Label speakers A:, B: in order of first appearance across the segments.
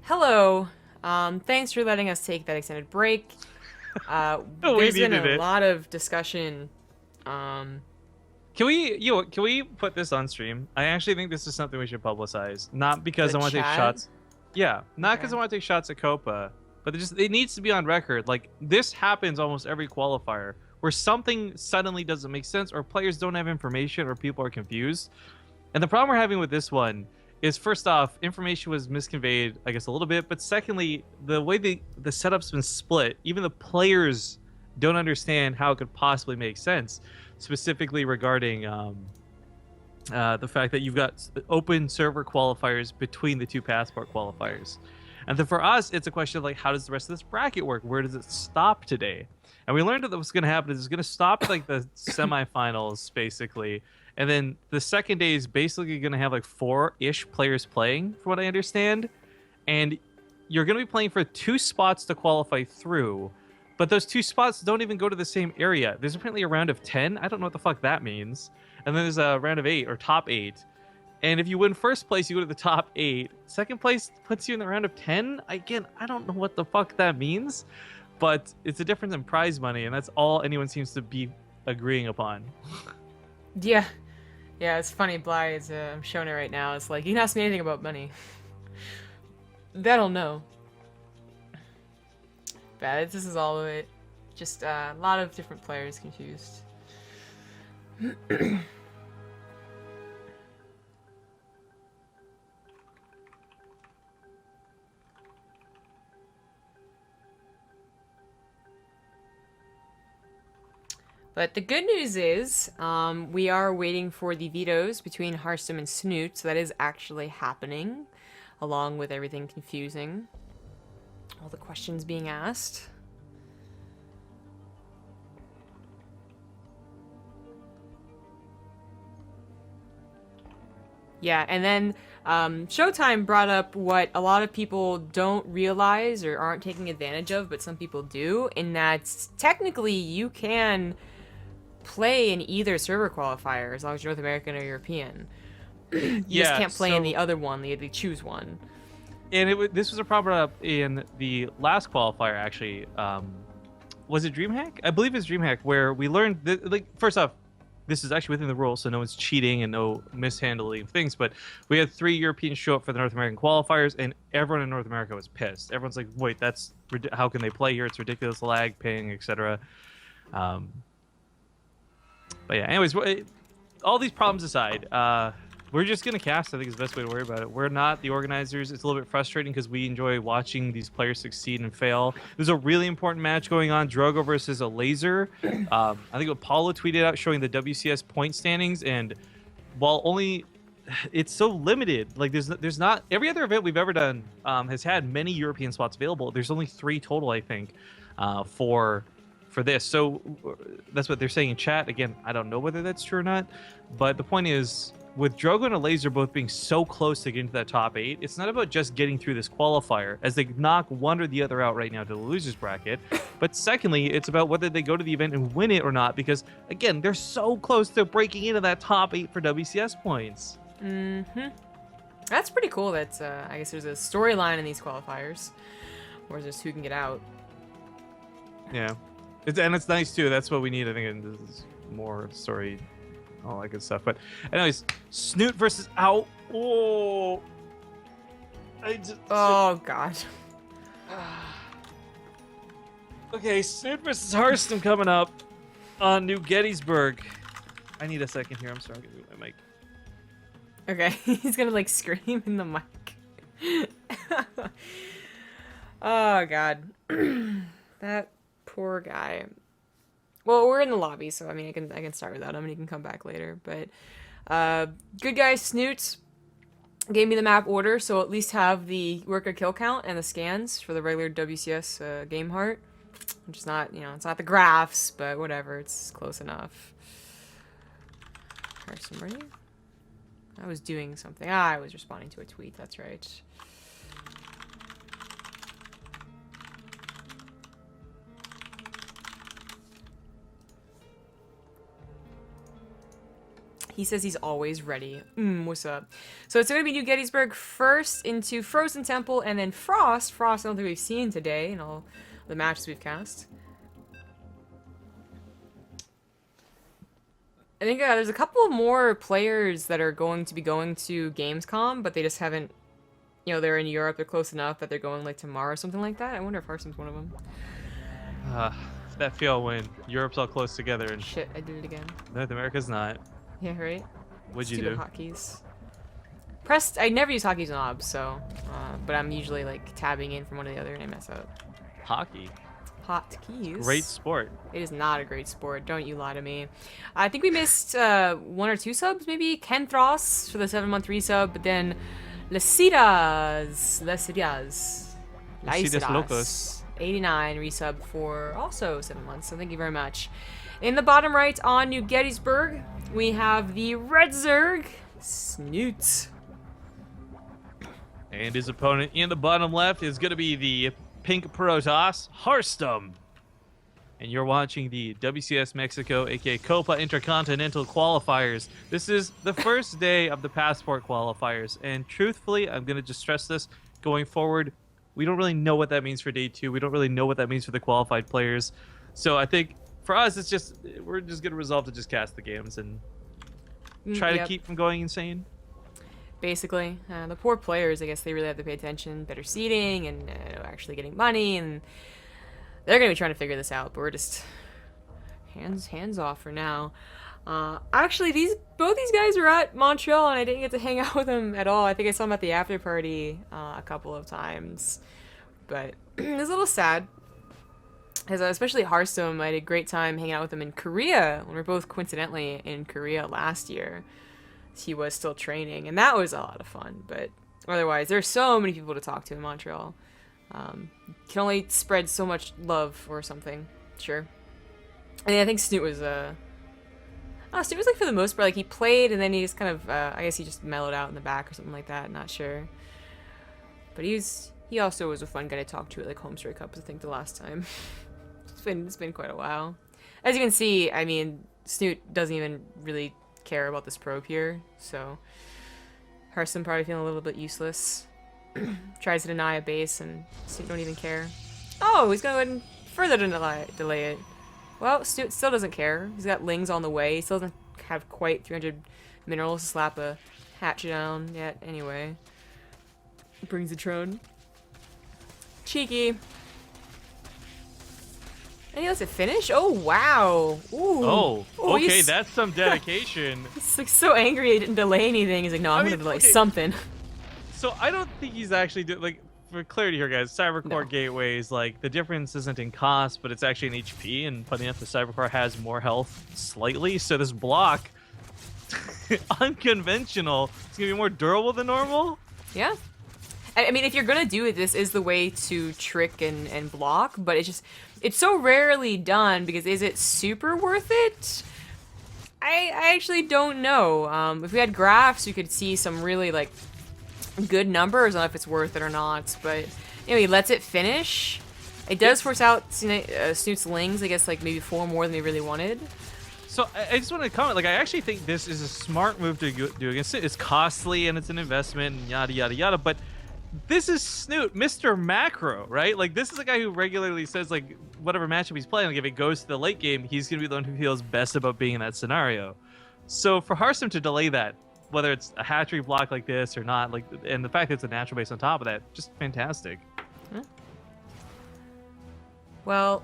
A: Hello. Thanks for letting us take that extended break.
B: Oh, we
A: There's been
B: needed
A: a
B: it.
A: lot of discussion. Um,
B: Can we put this on stream? I actually think this is something we should publicize. Not
A: the
B: because I want to take
A: chat.
B: shots. Yeah, not
A: Okay.
B: because I want to take shots at Copa, but it needs to be on record. Like this happens almost every qualifier where something suddenly doesn't make sense or players don't have information or people are confused. And the problem we're having with this one is first off, information was misconveyed, I guess a little bit, but secondly, the way the setup's been split, even the players don't understand how it could possibly make sense, specifically regarding the fact that you've got open server qualifiers between the two passport qualifiers. And then for us, it's a question of like, how does the rest of this bracket work? Where does it stop today? And we learned that what's going to happen is it's going to stop at like the semifinals, basically. And then the second day is basically going to have like four-ish players playing, from what I understand. And you're going to be playing for two spots to qualify through. But those two spots don't even go to the same area. There's apparently a round of 10. I don't know what the fuck that means. And then there's a round of 8 or top 8. And if you win first place, you go to the top 8. Second place puts you in the round of 10. Again, I don't know what the fuck that means, but it's a difference in prize money, and that's all anyone seems to be agreeing upon.
A: Yeah. Yeah, it's funny. Bly is. I'm showing it right now. It's like you can ask me anything about money. That'll know. But this is all of it. Just a lot of different players confused. But the good news is, we are waiting for the vetoes between Harstem and Snute, so that is actually happening, along with everything confusing. All the questions being asked. Yeah, and then Showtime brought up what a lot of people don't realize or aren't taking advantage of, but some people do, in that technically you can play in either server qualifier as long as you're North American or European. You just
B: Yeah,
A: can't play in the
B: so
A: other one. You have to choose one.
B: and this was a problem brought up in the last qualifier actually. Was it DreamHack? I believe it's DreamHack where we learned that, like, first off, this is actually within the rules, so no one's cheating and no mishandling of things. But we had 3 Europeans show up for the North American qualifiers, and everyone in North America was pissed. Everyone's like, "Wait, that's how can they play here? It's ridiculous, lag, ping, etc." Um, but yeah, anyways, all these problems aside, we're just gonna cast. I think is the best way to worry about it. We're not the organizers. It's a little bit frustrating because we enjoy watching these players succeed and fail. There's a really important match going on: Drogo versus a Laser. I think Apollo tweeted out showing the WCS point standings, and while only it's so limited, like there's not every other event we've ever done has had many European spots available. There's only 3 total, I think, for this. So that's what they're saying in chat. Again, I don't know whether that's true or not, but the point is, with Drogo and a Laser both being so close to getting to that top 8, it's not about just getting through this qualifier, as they knock one or the other out right now to the losers bracket. But secondly, it's about whether they go to the event and win it or not, because again, they're so close to breaking into that top 8 for WCS points.
A: Mm-hmm. That's pretty cool. That I guess there's a storyline in these qualifiers, or just who can get out.
B: Yeah, and it's nice too. That's what we need. I think, and this is more story, all that good stuff. But anyways, Snute versus Out. Oh,
A: Oh God.
B: Okay, Snute versus Harstem coming up on New Gettysburg. I need a second here. I'm sorry, I'm gonna move my mic.
A: Okay, he's gonna like scream in the mic. Oh God. That poor guy. Well, we're in the lobby, so I mean, I can start without him, and he can come back later. But good guy Snoots gave me the map order, so at least have the worker kill count and the scans for the regular WCS game heart, which is not, it's not the graphs, but whatever, it's close enough. Harstem, ready? I was doing something. I was responding to a tweet. That's right. He says he's always ready. What's up? So it's going to be New Gettysburg first into Frozen Temple, and then Frost. Frost I don't think we've seen today in all the matches we've cast. I think there's a couple more players that are going to be going to Gamescom, but they just haven't, you know, they're in Europe, they're close enough that they're going like tomorrow or something like that. I wonder if Harstem's one of them.
B: That feel when Europe's all close together and
A: Shit, I did it again.
B: North America's not.
A: Yeah, right?
B: What'd you
A: Stupid
B: do?
A: hotkeys. Pressed, I never use hotkeys knobs, so, but I'm usually like tabbing in from one to the other and I mess up.
B: Hockey.
A: Hotkeys?
B: Great sport.
A: It is not a great sport. Don't you lie to me. I think we missed 1 or 2 subs, maybe. Ken Thross for the 7-month resub, but then Lecidas
B: Locos.
A: 89 resub for also 7 months. So thank you very much. In the bottom right on New Gettysburg, we have the Red Zerg, Snute.
B: And his opponent in the bottom left is going to be the Pink Protoss, Harstem. And you're watching the WCS Mexico, aka Copa Intercontinental qualifiers. This is the first day of the Passport qualifiers. And truthfully, I'm going to just stress this, going forward, we don't really know what that means for day 2. We don't really know what that means for the qualified players. So I think for us, it's just, we're just going to resolve to just cast the games and try to keep from going insane.
A: Basically, the poor players, I guess they really have to pay attention, better seating, and actually getting money, and they're gonna be trying to figure this out. But we're just hands off for now. Actually, both these guys were at Montreal, and I didn't get to hang out with them at all. I think I saw them at the after party a couple of times, but it was a little sad. Because especially Harstem, I had a great time hanging out with them in Korea when we were both coincidentally in Korea last year. He was still training, and that was a lot of fun. But otherwise, there's so many people to talk to in Montreal. Can only spread so much love or something. Sure. And I think Snute was Snute was like for the most part like he played, and then he just kind of I guess he just mellowed out in the back or something like that. Not sure. But he also was a fun guy to talk to at like Home Story Cups. I think the last time. It's been quite a while. As you can see, I mean, Snute doesn't even really care about this probe here, so Harstem probably feeling a little bit useless. Tries to deny a base and Snute don't even care. Oh, he's gonna go ahead and further delay it. Well, Snute still doesn't care. He's got lings on the way. He still doesn't have quite 300 minerals to slap a hatchet down yet. Anyway, brings the Trone. Cheeky. And he lets it finish? Oh, wow. Ooh.
B: Oh, okay, that's some dedication.
A: He's like so angry he didn't delay anything. He's like, no, I'm gonna delay something.
B: So I don't think he's actually like, for clarity here, guys, Cybercore
A: No.
B: gateways, like, the difference isn't in cost, but it's actually in HP, and funny enough, the Cybercore has more health slightly, so this block, unconventional, it's gonna be more durable than normal?
A: Yeah. I mean, if you're gonna do it, this is the way to trick and block, but it's so rarely done, because is it super worth it? I actually don't know. If we had graphs, you could see some really, like, good numbers on if it's worth it or not, but anyway, he lets it finish. It does force out Snoot's lings, I guess, like, maybe 4 more than he really wanted.
B: So I just want to comment, like, I actually think this is a smart move to do against it. It's costly, and it's an investment, and yada, yada, yada, but this is Snute, Mr. Macro, right? Like, this is a guy who regularly says, like, whatever matchup he's playing, like, if it goes to the late game, he's going to be the one who feels best about being in that scenario. So for Harstem to delay that, whether it's a hatchery block like this or not, like, and the fact that it's a natural base on top of that, just fantastic.
A: Huh? Well,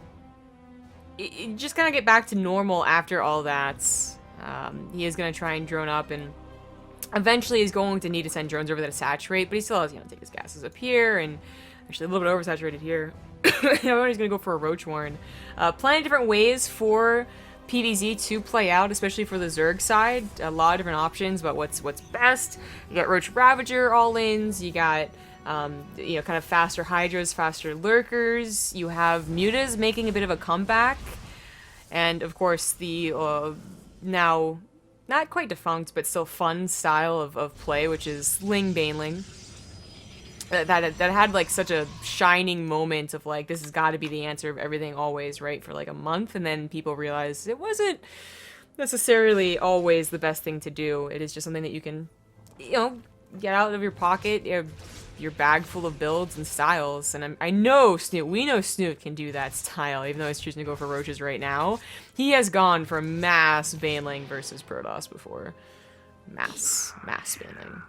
A: just kind of get back to normal after all that. He is going to try and drone up, and eventually he's going to need to send drones over there to saturate, but he still has, take his gases up here, and actually a little bit oversaturated here. Everybody's going to go for a Roach Warren. Plenty of different ways for PvZ to play out, especially for the Zerg side. A lot of different options about what's best. You got Roach Ravager all-ins, you got kind of faster Hydras, faster Lurkers, you have Mutas making a bit of a comeback, and of course the now not quite defunct, but still fun style of play, which is Ling Baneling. That had like such a shining moment of like, this has got to be the answer of everything always, right, for like a month, and then people realized it wasn't necessarily always the best thing to do. It is just something that you can, you know, get out of your pocket, your bag full of builds and styles. And I know Snute, we know Snute can do that style, even though he's choosing to go for roaches right now. He has gone for mass Baneling versus Protoss before. Mass Baneling.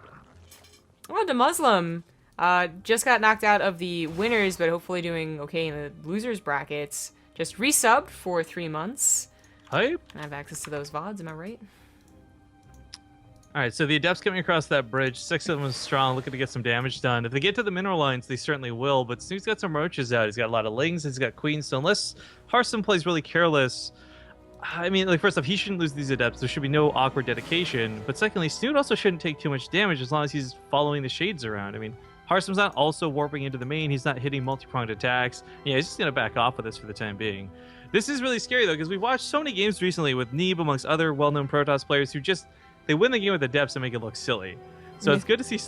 A: Oh, the Muslim just got knocked out of the winners, but hopefully doing okay in the losers brackets. Just resubbed for 3 months.
B: Hype.
A: I have access to those VODs, am I right?
B: All right, so the Adepts coming across that bridge. 6 of them is strong, looking to get some damage done. If they get to the mineral lines, they certainly will, but Snoot's got some roaches out. He's got a lot of lings, he's got queens, so unless Harstem plays really careless, I mean, like, first off, he shouldn't lose these Adepts. There should be no awkward dedication. But secondly, Snute also shouldn't take too much damage as long as he's following the shades around. I mean, Harstem's not also warping into the main. He's not hitting multi-pronged attacks. Yeah, he's just going to back off with this for the time being. This is really scary, though, because we've watched so many games recently with Neeb, amongst other well-known Protoss players, who just, they win the game with Adepts and make it look silly. So it's good to see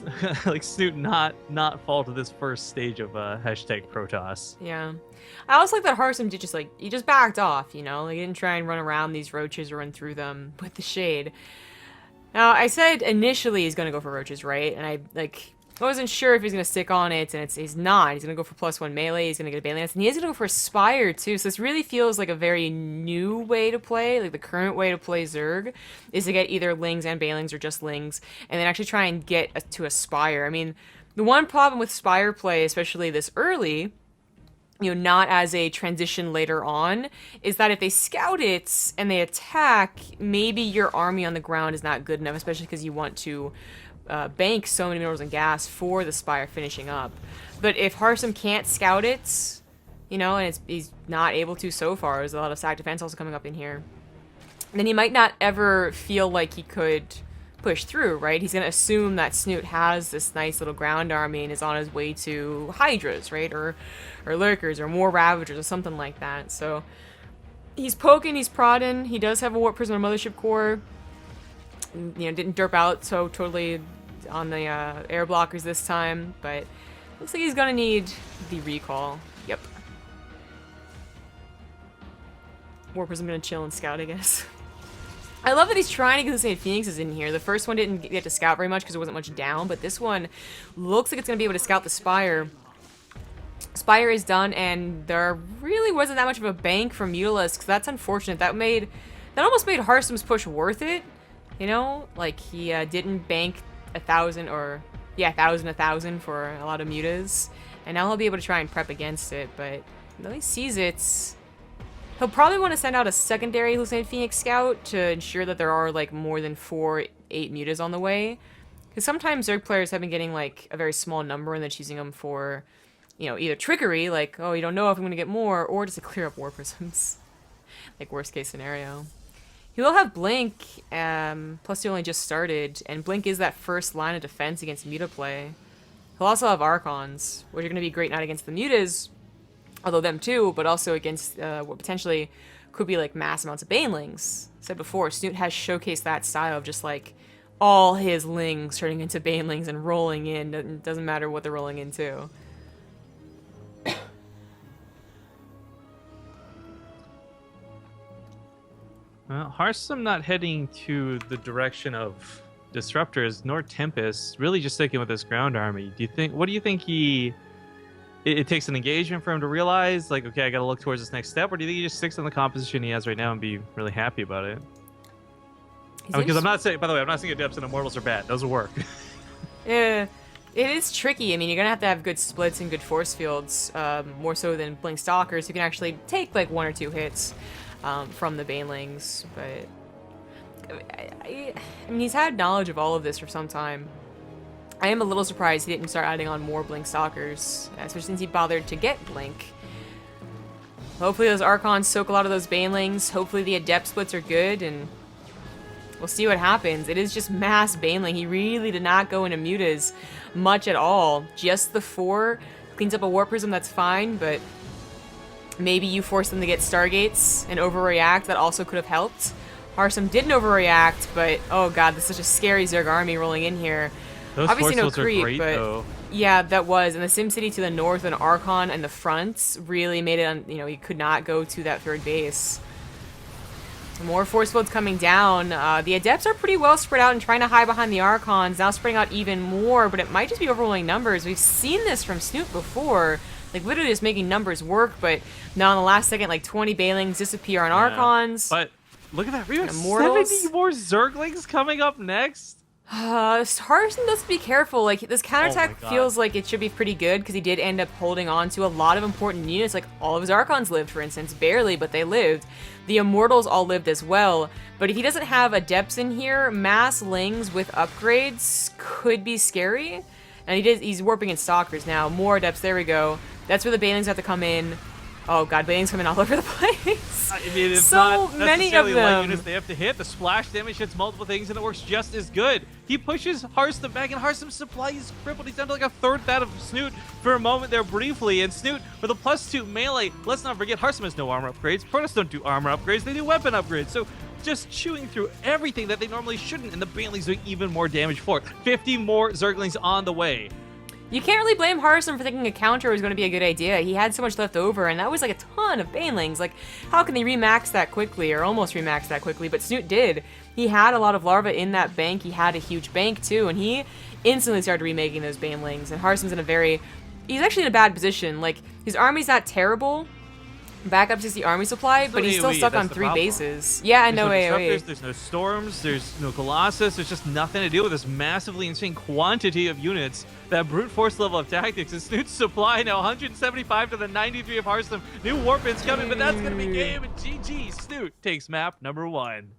B: like Snute not fall to this first stage of hashtag Protoss.
A: Yeah. I also like that Harstem did he just backed off, you know? Like, he didn't try and run around these roaches or run through them with the shade. Now, I said initially he's going to go for roaches, right? And I wasn't sure if he's going to stick on it, and he's not. He's going to go for +1 melee, he's going to get a Baneling, and he is going to go for Spire, too. So this really feels like a very new way to play. Like, the current way to play Zerg is to get either Lings and Banelings or just Lings, and then actually try and get to a Spire. I mean, the one problem with Spire play, especially this early, you know, not as a transition later on, is that if they scout it and they attack, maybe your army on the ground is not good enough, especially because you want to bank so many minerals and gas for the Spire finishing up. But if Harstem can't scout it, you know, and he's not able to so far, there's a lot of sack defense also coming up in here, then he might not ever feel like he could push through, right? He's going to assume that Snute has this nice little ground army and is on his way to Hydras, right? Or Lurkers, or more Ravagers, or something like that. So he's poking, he's prodding. He does have a Warp Prism and Mothership Core. You know, didn't derp out so totally on the air blockers this time, but looks like he's gonna need the recall. Yep. Warp Prism gonna chill and scout, I guess. I love that he's trying to get the St. Phoenixes in here. The first one didn't get to scout very much because there wasn't much down, but this one looks like it's going to be able to scout the Spire. Spire is done, and there really wasn't that much of a bank from Mutalisk, so that's unfortunate. That almost made Harstem's push worth it, you know? Like, he didn't bank 1,000, or, yeah, 1,000 for a lot of mutas, and now he'll be able to try and prep against it, but when he sees it, he'll probably want to send out a secondary Hussein Phoenix scout to ensure that there are, like, more than 8 mutas on the way. Because sometimes Zerg players have been getting, like, a very small number and then choosing them for, you know, either trickery, like, oh, you don't know if I'm going to get more, or just to clear up War Prisms. Like, worst case scenario. He will have Blink, plus he only just started, and Blink is that first line of defense against muta play. He'll also have Archons, which are going to be great not against the mutas, although them too, but also against what potentially could be like mass amounts of Banelings. Said before, Snute has showcased that style of just like all his lings turning into Banelings and rolling in. It doesn't matter what they're rolling into.
B: Well, Harstem not heading to the direction of Disruptors nor Tempest, really just sticking with this ground army. What do you think it takes an engagement for him to realize, like, okay, I gotta look towards this next step, or do you think he just sticks on the composition he has right now and be really happy about it? Because I'm not saying, by the way, I'm not saying Adepts and Immortals are bad. Those will work.
A: Yeah, it is tricky. I mean, you're gonna have good splits and good force fields, more so than Blink Stalkers, who can actually take like 1 or 2 hits from the Banelings. But I mean, he's had knowledge of all of this for some time. I am a little surprised he didn't start adding on more Blink Stalkers, especially since he bothered to get Blink. Hopefully those Archons soak a lot of those Banelings. Hopefully the Adept splits are good, and we'll see what happens. It is just mass Baneling. He really did not go into mutas much at all. Just the 4. Cleans up a Warp Prism, that's fine, but maybe you force them to get Stargates and overreact. That also could have helped. Harstem didn't overreact, but oh god, this is such a scary Zerg army rolling in here.
B: Those
A: Obviously no creep,
B: are great,
A: but
B: though.
A: Yeah, that was. And the SimCity to the north and Archon and the front really made it, you know, he could not go to that 3rd base. More force fields coming down. The Adepts are pretty well spread out and trying to hide behind the Archons. Now spreading out even more, but it might just be overwhelming numbers. We've seen this from Snute before. Like, literally just making numbers work, but now in the last second, like, 20 Bailings disappear on Archons.
B: But look at that. We have
A: Immortals.
B: 70 more Zerglings coming up next.
A: Harstem does be careful. Like, this counterattack feels like it should be pretty good because he did end up holding on to a lot of important units. Like, all of his Archons lived, for instance. Barely, but they lived. The Immortals all lived as well. But if he doesn't have Adepts in here, mass Lings with upgrades could be scary. And he's warping in Stalkers now. More Adepts, there we go. That's where the Banelings have to come in. Oh god, Banelings coming all over the place.
B: I mean, it's
A: so
B: not
A: many of
B: necessarily
A: them.
B: light units they have to hit. The splash damage hits multiple things, and it works just as good. He pushes Harstem back, and Harstem's supply is crippled. He's down to like a third that of Snute for a moment there briefly. And Snute with a +2 melee. Let's not forget, Harstem has no armor upgrades. Protoss don't do armor upgrades. They do weapon upgrades. So just chewing through everything that they normally shouldn't, and the Banelings doing even more damage for it. 50 more Zerglings on the way.
A: You can't really blame Harstem for thinking a counter was going to be a good idea. He had so much left over, and that was like a ton of Banelings. Like, how can they remax that quickly, or almost remax that quickly? But Snute did. He had a lot of larvae in that bank. He had a huge bank, too, and he instantly started remaking those Banelings. And Harstem's in a very... He's actually in a bad position. Like, his army's not terrible. Backup 60 army supply, but he's still stuck on 3 bases. Yeah, I know AoE.
B: There's no storms, there's no Colossus, there's just nothing to deal with this massively insane quantity of units. That brute force level of tactics. And Snute's supply now 175 to the 93 of Harstem. New Warpin's coming, but that's going to be game. And GG, Snute takes map number 1.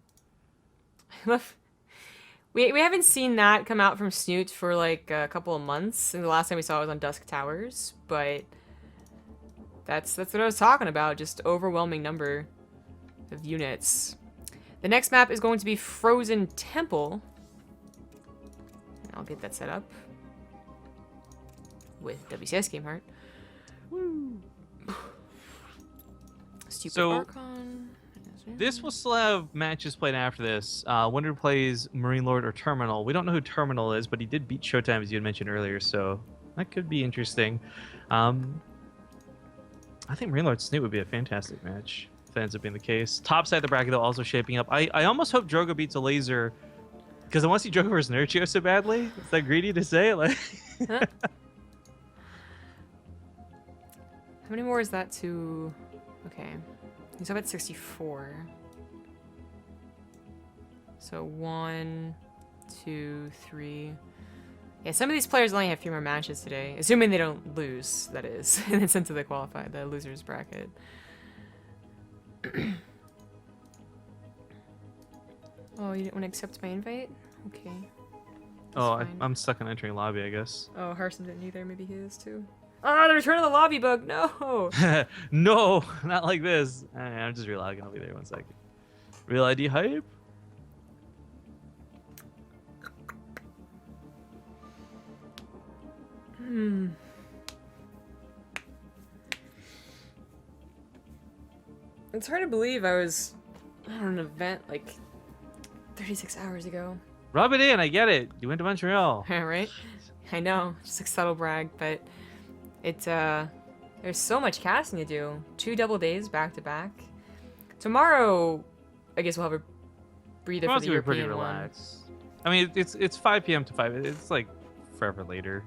A: We haven't seen that come out from Snute for like a couple of months. And the last time we saw it was on Dusk Towers, but... That's what I was talking about, just overwhelming number of units. The next map is going to be Frozen Temple. And I'll get that set up with WCS Game Heart. Woo. Stupid Archon.
B: This will still have matches played after this. Winter plays Marine Lord or Terminal. We don't know who Terminal is, but he did beat Showtime, as you had mentioned earlier, so that could be interesting. I think Marine Lord Snute would be a fantastic match if that ends up being the case. Top side of the bracket, though, also shaping up. I almost hope Drogo beats a laser because I want to see Drogo versus Nurchio so badly. Is that greedy to say? Like,
A: huh? How many more is that to... Okay. He's up at 64. So 1, 2, 3... Yeah, some of these players only have a few more matches today. Assuming they don't lose, that is. And it's into the losers bracket. Oh, you didn't want to accept my invite? Okay.
B: oh, I'm stuck on entering lobby, I guess.
A: Oh, Harstem didn't either. Maybe he is too. Oh, the return of the lobby bug. No!
B: No, not like this. I'm just relogging. I'll be there 1 second. Real ID hype?
A: It's hard to believe I was on an event like 36 hours ago.
B: Rub it in, I get it. You went to Montreal.
A: Right? I know, just like subtle brag, but it's there's so much casting to do. 2 double days back to back. Tomorrow, I guess we'll have a breather for the European
B: pretty relaxed. I mean, it's 5 p.m. to 5. It's like forever later.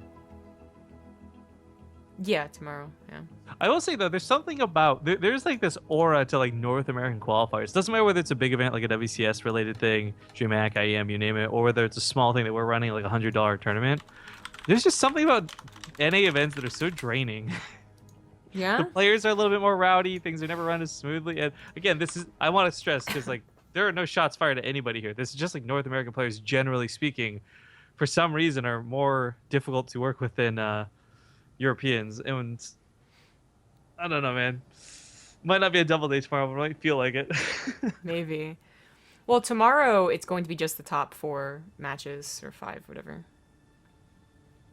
A: Yeah, tomorrow. Yeah.
B: I will say though, there's something about there's like this aura to like North American qualifiers. Doesn't matter whether it's a big event like a WCS related thing, DreamHack, IEM, you name it, or whether it's a small thing that we're running like $100 tournament. There's just something about NA events that are so draining.
A: Yeah.
B: The players are a little bit more rowdy. Things are never run as smoothly. And again, I want to stress because like there are no shots fired at anybody here. This is just like North American players, generally speaking, for some reason, are more difficult to work with than Europeans. And I don't know, man. Might not be a double day tomorrow, but I might feel like it.
A: Maybe. Well, tomorrow it's going to be just the top 4 matches or 5, whatever.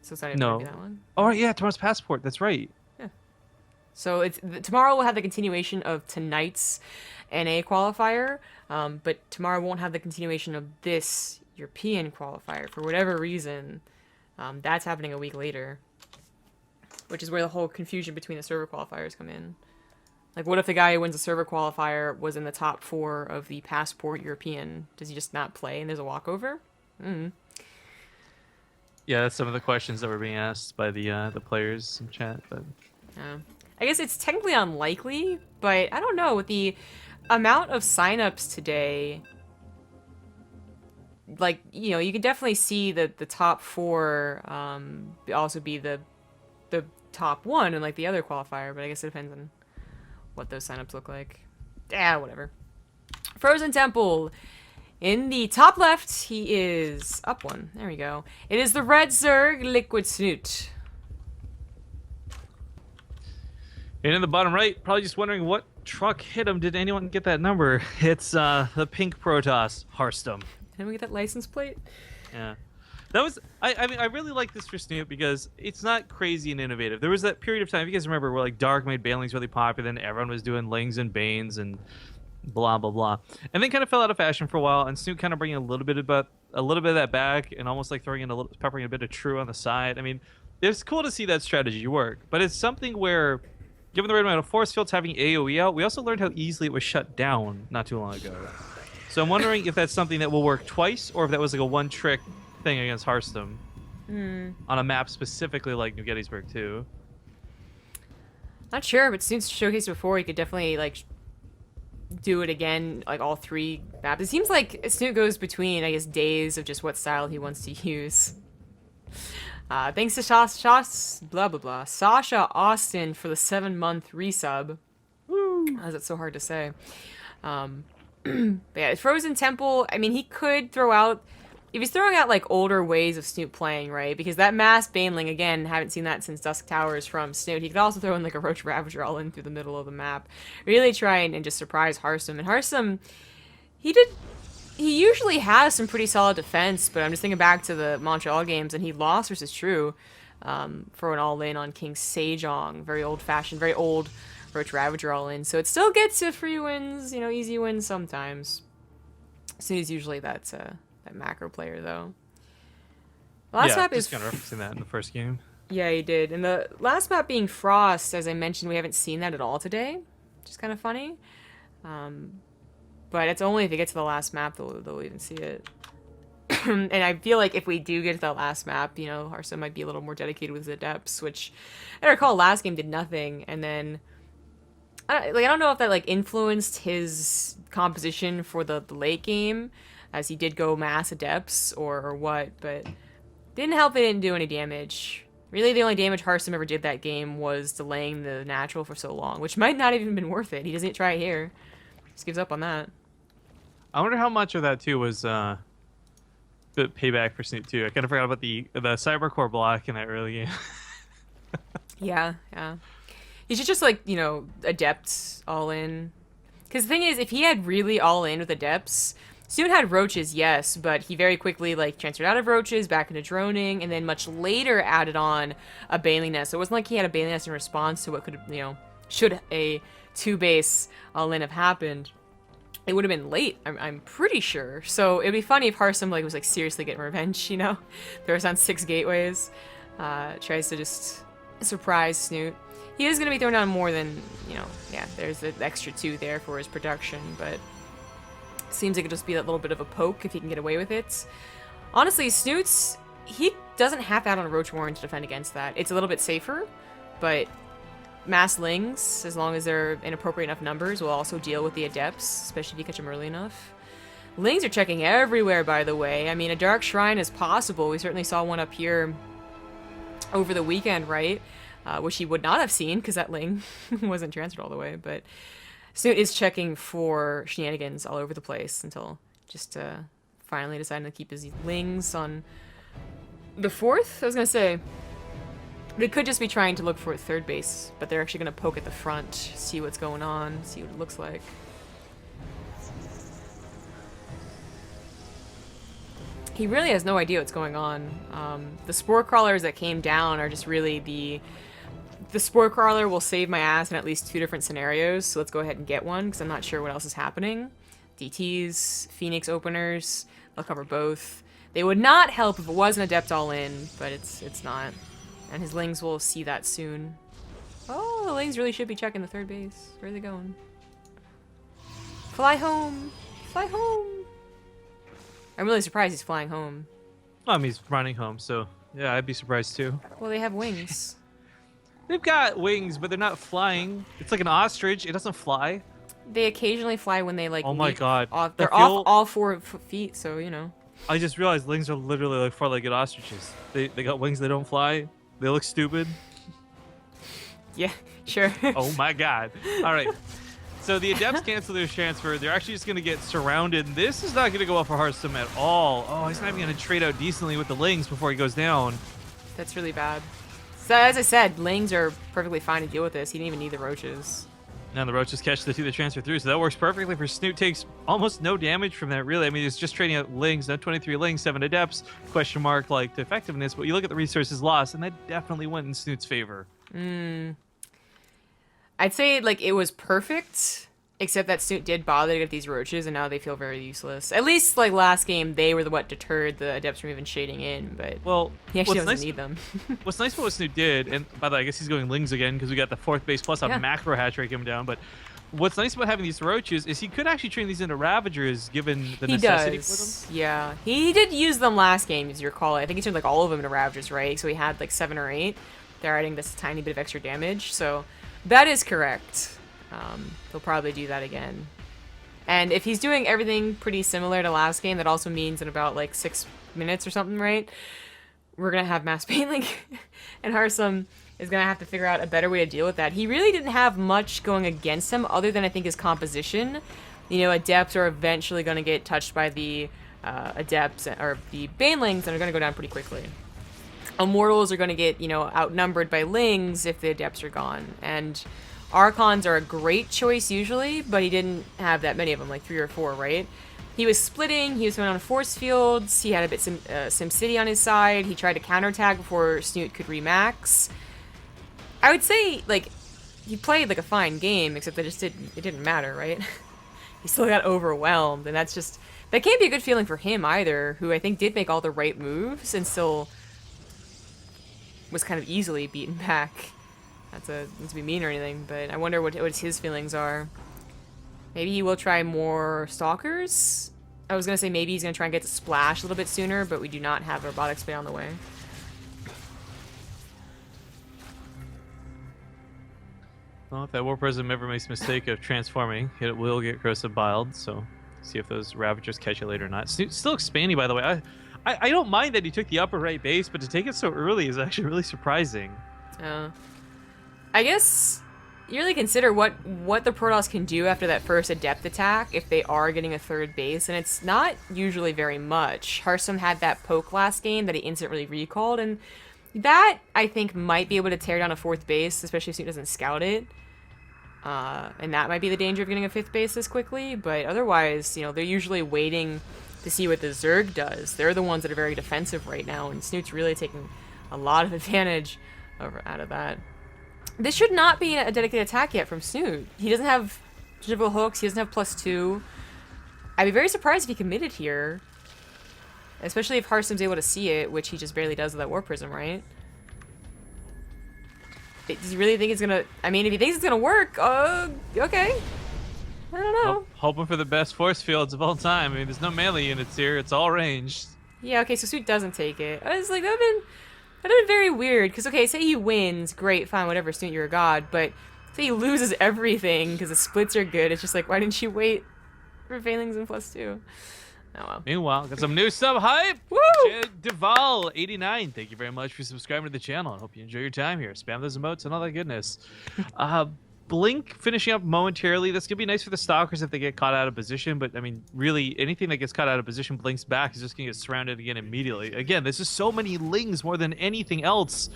A: So it's not even going to be that long.
B: Oh yeah, tomorrow's Passport. That's right.
A: Yeah. So tomorrow we'll have the continuation of tonight's NA qualifier, but tomorrow won't have the continuation of this European qualifier for whatever reason. That's happening a week later, which is where the whole confusion between the server qualifiers come in. Like, what if the guy who wins a server qualifier was in the top 4 of the Passport European? Does he just not play and there's a walkover?
B: Yeah, that's some of the questions that were being asked by the players in chat. But
A: I guess it's technically unlikely, but I don't know. With the amount of signups today, like, you know, you can definitely see that the top 4 also be the top 1 in like the other qualifier, but I guess it depends on what those signups look like. Yeah, whatever. Frozen Temple. In the top left, he is up 1. There we go. It is the Red Zerg Liquid Snute.
B: And in the bottom right, probably just wondering what truck hit him. Did anyone get that number? It's the pink Protoss Harstem.
A: Did we get that license plate?
B: Yeah. That was I mean I really like this for Snute because it's not crazy and innovative. There was that period of time, if you guys remember, where like Dark made Banelings really popular, then everyone was doing Lings and Banes and blah blah blah. And then kind of fell out of fashion for a while, and Snute kind of bringing a little bit of that back and almost like throwing in peppering a bit of True on the side. I mean, it's cool to see that strategy work, but it's something where given the right amount of force fields having AoE out, we also learned how easily it was shut down not too long ago. So I'm wondering if that's something that will work twice, or if that was like a one-trick thing against Harstem on a map specifically like New Gettysburg 2.
A: Not sure, but Snute's showcased before. He could definitely like do it again, like all 3 maps. It seems like Snute goes between, I guess, days of just what style he wants to use. Thanks to Sasha Austin for the 7-month resub. Woo! Why is it so hard to say? But yeah, Frozen Temple, I mean, he could throw out, if he's throwing out like older ways of Snute playing, right? Because that mass Baneling, again, haven't seen that since Dusk Towers from Snute. He could also throw in like a Roach Ravager all in through the middle of the map. Really try and just surprise Harstem. And Harstem, he usually has some pretty solid defense, but I'm just thinking back to the Montreal games, and he lost versus True for an all-in on King Sejong. Very old-fashioned, very old Roach Ravager all-in. So it still gets to free wins, you know, easy wins sometimes. Snute's usually that macro player, though. The last map is
B: kind of referencing that in the first game.
A: Yeah, he did. And the last map being Frost, as I mentioned, we haven't seen that at all today, which is kind of funny. But it's only if you get to the last map they'll even see it. And I feel like if we do get to that last map, you know, Harstem might be a little more dedicated with the depths, which I recall last game did nothing. And then I don't know if that like influenced his composition for the late game, as he did go mass adepts or what, but didn't help. It didn't do any damage. Really, the only damage Harstem ever did that game was delaying the natural for so long, which might not have even been worth it. He doesn't try it here. Just gives up on that.
B: I wonder how much of that too was the payback for Snute too. I kind of forgot about the Cybercore block in that early game.
A: Yeah. He should just like, you know, adepts all in. Because the thing is, if he had really all in with adepts, Snute had roaches, yes, but he very quickly like transferred out of roaches back into droning, and then much later added on a Baneling Nest. So it wasn't like he had a Baneling Nest in response to what could have, you know, should a 2-base all in have happened. It would have been late, I'm pretty sure. So it'd be funny if Harstem like was like seriously getting revenge, you know? Throws on 6 gateways, tries to just surprise Snute. He is going to be thrown down more than, you know, yeah, there's the extra 2 there for his production, but seems like it could just be that little bit of a poke if he can get away with it. Honestly, Snute's, he doesn't have to add on a Roach Warren to defend against that. It's a little bit safer, but mass Lings, as long as they're in appropriate enough numbers, will also deal with the Adepts, especially if you catch them early enough. Lings are checking everywhere, by the way. I mean, a Dark Shrine is possible. We certainly saw one up here over the weekend, right? Which he would not have seen, because that Ling wasn't transferred all the way, but Snute is checking for shenanigans all over the place until just finally deciding to keep his Lings on the 4th, I was going to say. They could just be trying to look for a 3rd base, but they're actually going to poke at the front, see what's going on, see what it looks like. He really has no idea what's going on. The Spore Crawlers that came down are just really the Spore Crawler will save my ass in at least 2 different scenarios, so let's go ahead and get one, because I'm not sure what else is happening. DTs, Phoenix Openers, they'll cover both. They would not help if it was an Adept all-in, but it's not. And his Lings will see that soon. Oh, Lings really should be checking the third base. Where are they going? Fly home! Fly home! I'm really surprised he's flying home.
B: Well, I mean, he's running home, so yeah, I'd be surprised too.
A: Well, they have wings.
B: They've got wings, but they're not flying. It's like an ostrich. It doesn't fly.
A: They occasionally fly when they like.
B: Oh my god!
A: They're off all 4 feet, so you know.
B: I just realized lings are literally like four-legged ostriches. They got wings. They don't fly. They look stupid.
A: Yeah, sure.
B: Oh my god! All right. So the Adepts cancel their transfer. They're actually just going to get surrounded. This is not going to go well for Harstem at all. Oh, he's not even going to trade out decently with the Lings before he goes down.
A: That's really bad. So as I said, Lings are perfectly fine to deal with this. He didn't even need the roaches.
B: Now the roaches catch the 2 that transfer through, so that works perfectly for Snute. Takes almost no damage from that, really. I mean, he's just trading out Lings. Now 23 Lings, 7 Adepts. Question mark like the effectiveness, but you look at the resources lost, and that definitely went in Snute's favor.
A: I'd say like it was perfect, except that Snute did bother to get these roaches, and now they feel very useless. At least like last game, they were what deterred the Adepts from even shading in, but
B: well,
A: he actually doesn't need them.
B: What's nice about what Snute did, and by the way, I guess he's going Lings again because we got the 4th base plus a macro hatch rate coming down, but what's nice about having these roaches is he could actually turn these into Ravagers given the necessity for them.
A: Yeah, he did use them last game, as you recall. I think he turned like all of them into Ravagers, right? So he had like 7 or 8. They're adding this tiny bit of extra damage, so that is correct. He'll probably do that again. And if he's doing everything pretty similar to last game, that also means in about like 6 minutes or something, right? We're gonna have mass painting, and Harstem is gonna have to figure out a better way to deal with that. He really didn't have much going against him other than I think his composition. You know, Adepts are eventually gonna get touched by the Adepts or the Banelings and are gonna go down pretty quickly. Immortals are gonna get, you know, outnumbered by Lings if the Adepts are gone, and Archons are a great choice usually, but he didn't have that many of them, like 3 or 4, right? He was splitting, he was going on force fields, he had a bit SimCity on his side, he tried to counterattack before Snute could remax. I would say, like, he played like a fine game, except that it didn't matter, right? He still got overwhelmed, and that can't be a good feeling for him either, who I think did make all the right moves and still was kind of easily beaten back. Not to be mean or anything, but I wonder what his feelings are. Maybe he will try more Stalkers? I was going to say maybe he's going to try and get to Splash a little bit sooner, but we do not have Robotic Spin on the way.
B: Well, if that War Prism ever makes a mistake of transforming, it will get Corrosive Biled, so see if those Ravagers catch it later or not. Snute's still expanding, by the way. I don't mind that he took the upper right base, but to take it so early is actually really surprising.
A: I guess you really consider what the Protoss can do after that first Adept attack if they are getting a 3rd base, and it's not usually very much. Harstem had that poke last game that he instantly recalled, and that, I think, might be able to tear down a 4th base, especially if Snute doesn't scout it. And that might be the danger of getting a 5th base this quickly, but otherwise, you know, they're usually waiting to see what the Zerg does. They're the ones that are very defensive right now, and Snute's really taking a lot of advantage out of that. This should not be a dedicated attack yet from Snute. He doesn't have Dribble hooks, he doesn't have +2. I'd be very surprised if he committed here. Especially if Harstem's able to see it, which he just barely does with that War Prism, right? Does he really think it's gonna... I mean, if he thinks it's gonna work, okay. I don't know.
B: Hoping for the best force fields of all time. I mean, there's no melee units here. It's all ranged.
A: Yeah, okay, so Snute doesn't take it. I was like, that'd have been very weird. Because, okay, say he wins. Great, fine, whatever, Snute, you're a god. But say he loses everything because the splits are good. It's just like, why didn't you wait for Failings and +2? Oh, well.
B: Meanwhile, got some new sub hype.
A: Woo!
B: Deval89, thank you very much for subscribing to the channel. I hope you enjoy your time here. Spam those emotes and all that goodness. Blink finishing up momentarily. That's gonna be nice for the Stalkers if they get caught out of position, but I mean, really, anything that gets caught out of position blinks back is just gonna get surrounded again immediately. Again, this is so many Lings more than anything else.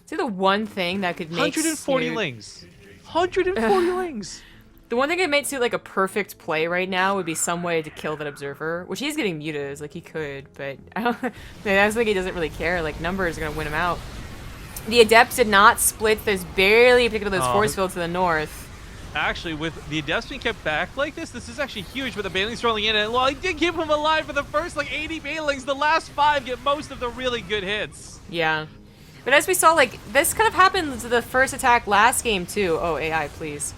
A: See, the one thing that could make
B: 140
A: Snute...
B: Lings. 140 Lings.
A: The one thing that makes it like a perfect play right now would be some way to kill that Observer, which he's getting mutas, like he could, but I don't think he doesn't really care. Like, numbers are gonna win him out. The Adepts did not split. There's barely a pick of those force fields to the north.
B: Actually, with the Adepts being kept back like this is actually huge with the Banelings rolling in. And while he did keep him alive for the first, like, 80 Banelings, the last 5 get most of the really good hits.
A: Yeah. But as we saw, like, this kind of happened to the first attack last game, too. Oh, AI, please.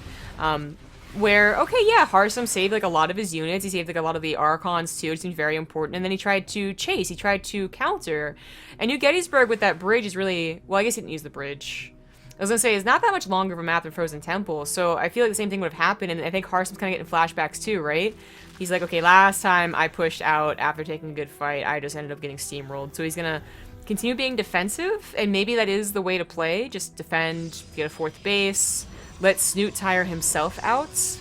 A: Where, okay, yeah, Harstem saved, like, a lot of his units. He saved, like, a lot of the Archons, too. It seemed very important. And then he tried to chase. He tried to counter. And New Gettysburg with that bridge is really... Well, I guess he didn't use the bridge. I was gonna say, it's not that much longer of a map than Frozen Temple, so I feel like the same thing would have happened, and I think Harstem's kind of getting flashbacks too, right? He's like, okay, last time I pushed out after taking a good fight, I just ended up getting steamrolled, so he's gonna continue being defensive, and maybe that is the way to play, just defend, get a fourth base, let Snute tire himself out.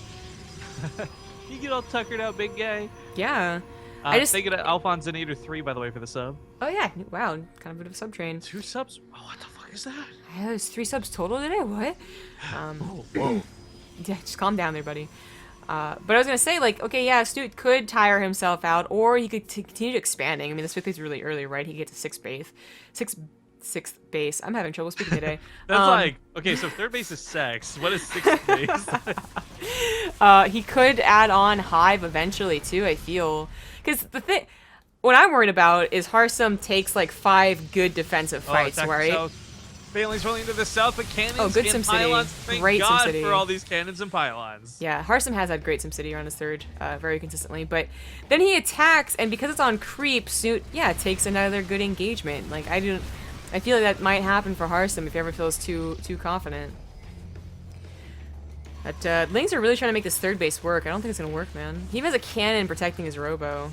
B: You get all tuckered out, big guy.
A: Yeah.
B: Thinking of Alphonse and 8 or 3, by the way, for the sub.
A: Oh yeah, wow, kind of a bit of a sub train.
B: 2 subs? Oh, what the fuck is that?
A: Yeah, there's 3 subs total today, what?
B: Whoa.
A: Yeah, just calm down there, buddy. But I was gonna say, like, okay, yeah, Snute could tire himself out, or he could continue expanding. I mean, this 5th is really early, right? He gets to 6th base. Sixth base. I'm having trouble speaking today.
B: That's like, okay, so 3rd base is sex. What is 6th base?
A: He could add on Hive eventually, too, I feel. Because the thing, what I'm worried about is Harstem takes, like, 5 good defensive fights, right?
B: Bailey's rolling into the south, but cannons
A: good
B: and
A: SimCity.
B: pylons. Thank
A: Great
B: God
A: SimCity.
B: for all these cannons and pylons.
A: Yeah, Harstem has had great SimCity around his 3rd, very consistently. But then he attacks, and because it's on creep, Snute, yeah, takes another good engagement. Like, I feel like that might happen for Harstem if he ever feels too confident. But Lings are really trying to make this 3rd base work. I don't think it's gonna work, man. He even has a cannon protecting his robo.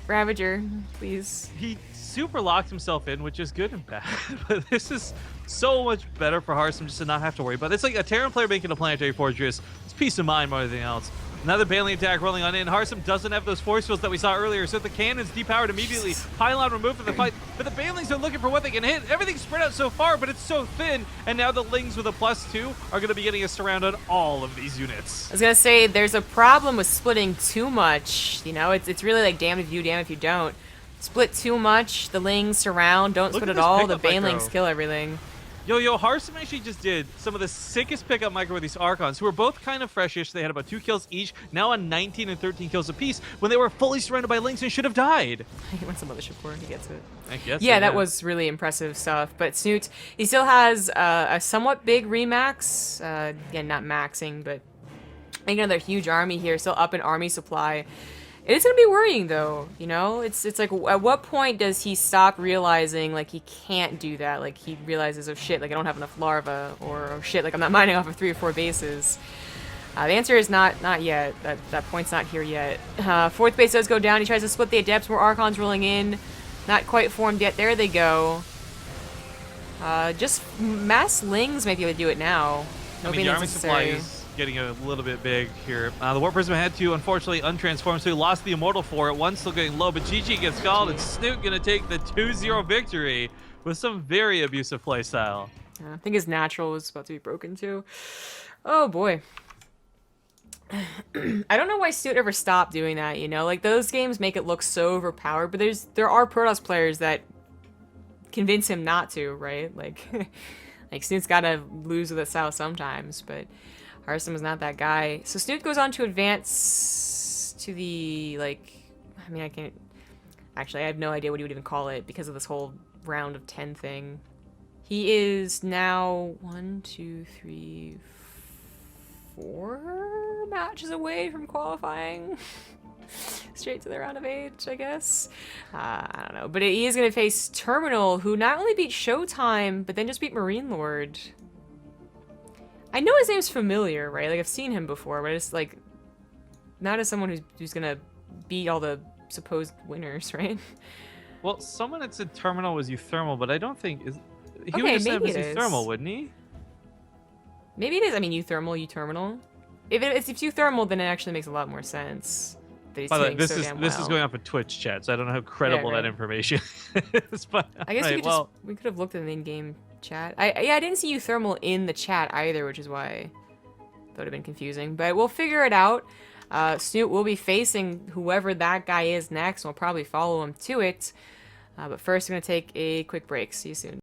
A: Ravager, please.
B: He super locked himself in, which is good and bad. But this is so much better for Harstem just to not have to worry about it. It's like a Terran player making a planetary fortress. It's peace of mind more than anything else. Another Bailey attack rolling on in. Harstem doesn't have those force fields that we saw earlier, so the cannon's depowered immediately. Pylon removed from the fight, but the Bailings are looking for what they can hit. Everything's spread out so far, but it's so thin, and now the Lings with a +2 are going to be getting a surround on all of these units.
A: I was gonna say, there's a problem with splitting too much. You know, it's really like damned if you, damned if you don't. Split too much, the Lings surround, don't split at all, the Banelings kill everything.
B: Yo, Harstem actually just did some of the sickest pickup micro with these Archons, who were both kind of freshish. They had about 2 kills each, now on 19 and 13 kills apiece, when they were fully surrounded by Lings and should have died.
A: He wants some mothership core, he gets it.
B: I guess
A: yeah, that was really impressive stuff. But Snute, he still has a somewhat big remax. Again, not maxing, but I think another huge army here, still up in army supply. It is gonna be worrying though, you know? It's like, at what point does he stop realizing, like, he can't do that? Like, he realizes, oh shit, like, I don't have enough larva, or oh shit, like, I'm not mining off of 3 or 4 bases. The answer is not yet. That point's not here yet. 4th base does go down. He tries to split the Adepts, more Archons rolling in. Not quite formed yet. There they go. Just mass Lings might be able to do it now.
B: I mean, the army supply is getting a little bit big here. The War Prism had to, unfortunately, untransform, so he lost the Immortal for it. One's still getting low, but GG gets called, and Snute gonna take the 2-0 victory with some very abusive playstyle.
A: I think his natural was about to be broken, too. Oh, boy. I don't know why Snute ever stopped doing that, you know? Like, those games make it look so overpowered, but there are Protoss players that convince him not to, right? Like, like Snute's gotta lose with a South sometimes, but Harstem is not that guy. So Snute goes on to advance to the, like, I mean, I can't, actually, I have no idea what he would even call it because of this whole round of 10 thing. He is now 1, 2, 3, 4 matches away from qualifying. Straight to the round of 8, I guess. I don't know. But he is going to face Terminal, who not only beat Showtime, but then just beat Marine Lord. I know his name's familiar, right? Like, I've seen him before, but it's, like, not as someone who's going to beat all the supposed winners, right?
B: Well, someone that said Terminal was Euthermal, but I don't think... He
A: Okay,
B: would have said it
A: maybe
B: was
A: it
B: Euthermal,
A: is.
B: wouldn't he?
A: Maybe it is. I mean, Euthermal, Euterminal. If it's Euthermal, then it actually makes a lot more sense. That he's
B: By the way,
A: doing
B: this
A: so
B: is
A: damn
B: this is
A: well.
B: going off a Twitch chat, so I don't know how credible
A: right.
B: that information is. But
A: I guess
B: alright,
A: we could have looked at the in-game chat. I didn't see Euthermal in the chat either, which is why that would have been confusing. But we'll figure it out. Snute will be facing whoever that guy is next, and we'll probably follow him to it. But first, we're going to take a quick break. See you soon.